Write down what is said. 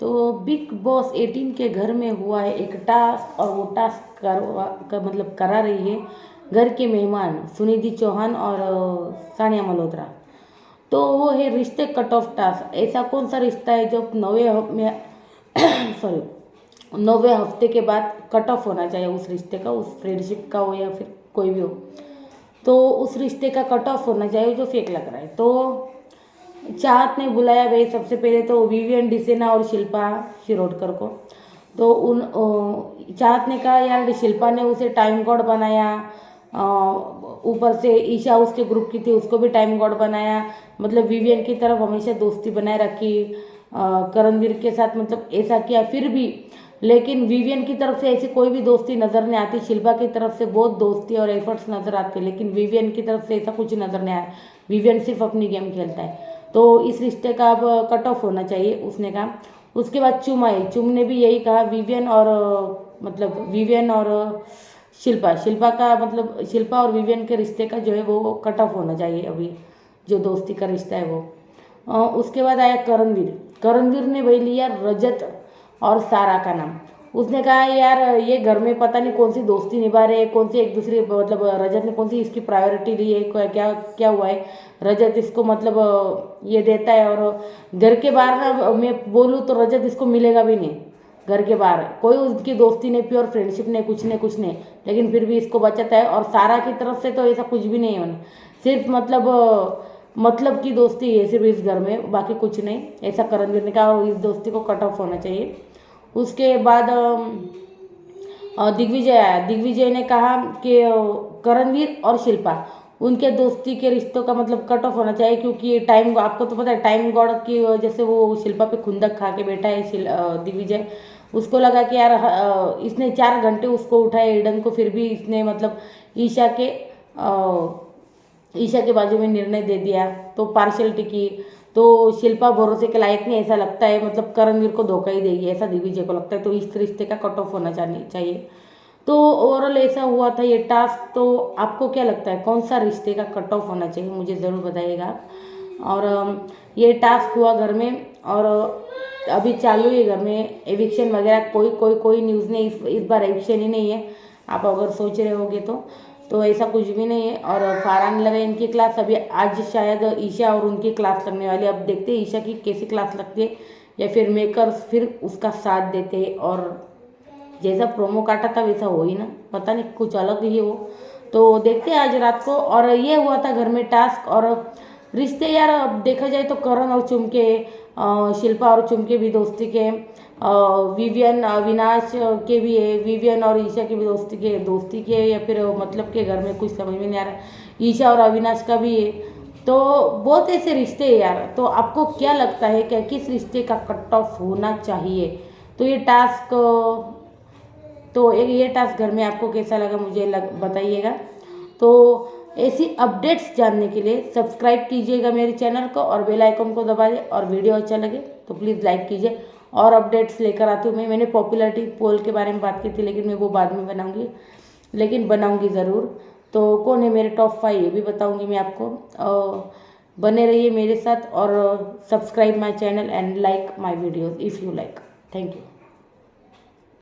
तो big boss 18 के घर में हुआ है एक टास्क और वो टास्क मतलब करा रही है घर के मेहमान सुनिधि चौहान और सानिया मल्होत्रा। तो वो है रिश्ते कट ऑफ टास्क। ऐसा कौन सा रिश्ता है जो 9वें हफ्ते के बाद कट ऑफ होना चाहिए उस रिश्ते का, उस फ्रेंडशिप का हो या फिर कोई भी हो, तो उस रिश्ते का कट ऑफ होना चाहिए जो फेक लग रहा है। तो चाहत ने बुलाया भाई सबसे पहले तो विवियन डिसेना और शिल्पा शिरोडकर को। तो चाहत ने कहा यार शिल्पा ने उसे टाइम गॉड बनाया, ऊपर से ईशा उसके ग्रुप की थी उसको भी टाइम गॉड बनाया, मतलब विवियन की तरफ हमेशा दोस्ती बनाए रखी, करणवीर के साथ मतलब ऐसा किया फिर भी, लेकिन विवियन की तरफ से ऐसी कोई भी दोस्ती नज़र नहीं आती। शिल्पा की तरफ से बहुत दोस्ती और एफर्ट्स नज़र आते हैं, लेकिन विवियन की तरफ से ऐसा कुछ नज़र नहीं आया। विवियन सिर्फ अपनी गेम खेलता है। तो इस रिश्ते का अब कट ऑफ होना चाहिए उसने कहा। उसके बाद चुम आई, चुम ने भी यही कहा विवियन और मतलब विवियन और शिल्पा का मतलब शिल्पा और विवियन के रिश्ते का जो है वो कट ऑफ होना चाहिए अभी, जो दोस्ती का रिश्ता है वो। उसके बाद आया करणवीर ने वही लिया रजत और सारा का नाम। उसने कहा यार ये घर में पता नहीं कौन सी दोस्ती निभा रहे हैं, कौन सी एक दूसरे मतलब रजत ने कौन सी इसकी प्रायोरिटी ली है, क्या क्या हुआ है। रजत इसको मतलब ये देता है और घर के बाहर ना मैं बोलूँ तो रजत इसको मिलेगा भी नहीं। घर के बाहर कोई उसकी दोस्ती नहीं, प्योर फ्रेंडशिप नहीं, कुछ नहीं, लेकिन फिर भी इसको बचाता है। और सारा की तरफ से तो ऐसा कुछ भी नहीं है, सिर्फ मतलब की दोस्ती है सिर्फ इस घर में, बाकी कुछ नहीं, ऐसा करणवीर ने कहा। और इस दोस्ती को कट ऑफ होना चाहिए। उसके बाद दिग्विजय आया। दिग्विजय ने कहा कि करणवीर और शिल्पा उनके दोस्ती के रिश्तों का मतलब कट ऑफ होना चाहिए, क्योंकि ये टाइम आपको तो पता है टाइम गॉड की वजह से वो शिल्पा पे खुंदक खा के बैठा है दिग्विजय। उसको लगा कि यार इसने 4 घंटे उसको उठाया एडन को, फिर भी इसने मतलब ईशा के बाजू में निर्णय दे दिया, तो पार्शलिटी की। तो शिल्पा भरोसे के लायक नहीं ऐसा लगता है, मतलब करणवीर को धोखा ही देगी ऐसा दिग्विजय को लगता है। तो इस रिश्ते का कट ऑफ होना चाहिए। तो ओवरऑल ऐसा हुआ था ये टास्क। तो आपको क्या लगता है कौन सा रिश्ते का कट ऑफ होना चाहिए, मुझे ज़रूर बताइएगा। और ये टास्क हुआ घर में और अभी चालू है घर में एविक्शन वगैरह, कोई न्यूज़ नहीं, इस बार एविक्शन ही नहीं है। आप अगर सोच रहे होगे तो ऐसा कुछ भी नहीं है। और फारहान लगा इनकी क्लास अभी आज शायद ईशा और उनकी क्लास लगने वाली है। अब देखते हैं ईशा की कैसी क्लास लगती है या फिर मेकर्स फिर उसका साथ देते हैं। और जैसा प्रोमो काटा था वैसा हो ही ना, पता नहीं कुछ अलग ही है वो। तो देखते हैं आज रात को। और ये हुआ था घर में टास्क। और रिश्ते यार अब देखा जाए तो करण और चुम के, शिल्पा और चुम के भी दोस्ती के, विवियन अविनाश के भी है, विवियन और ईशा के भी दोस्ती के या फिर मतलब के घर में कुछ समझ में नहीं आ रहा। ईशा और अविनाश का भी है। तो बहुत ऐसे रिश्ते हैं यार। तो आपको क्या लगता है कि किस रिश्ते का कट ऑफ होना चाहिए? तो ये टास्क ये टास्क घर में आपको कैसा लगा मुझे बताइएगा। तो ऐसी अपडेट्स जानने के लिए सब्सक्राइब कीजिएगा मेरे चैनल को और बेल आइकन को दबा दें। और वीडियो अच्छा लगे तो प्लीज़ लाइक कीजिए। और अपडेट्स लेकर आती हूँ मैंने पॉपुलैरिटी पोल के बारे में बात की थी, लेकिन मैं वो बाद में बनाऊँगी, लेकिन बनाऊँगी ज़रूर। तो कौन है मेरे टॉप 5 ये भी बताऊँगी मैं आपको। बने रहिए मेरे साथ और subscribe my channel and like my videos if you like. Thank you.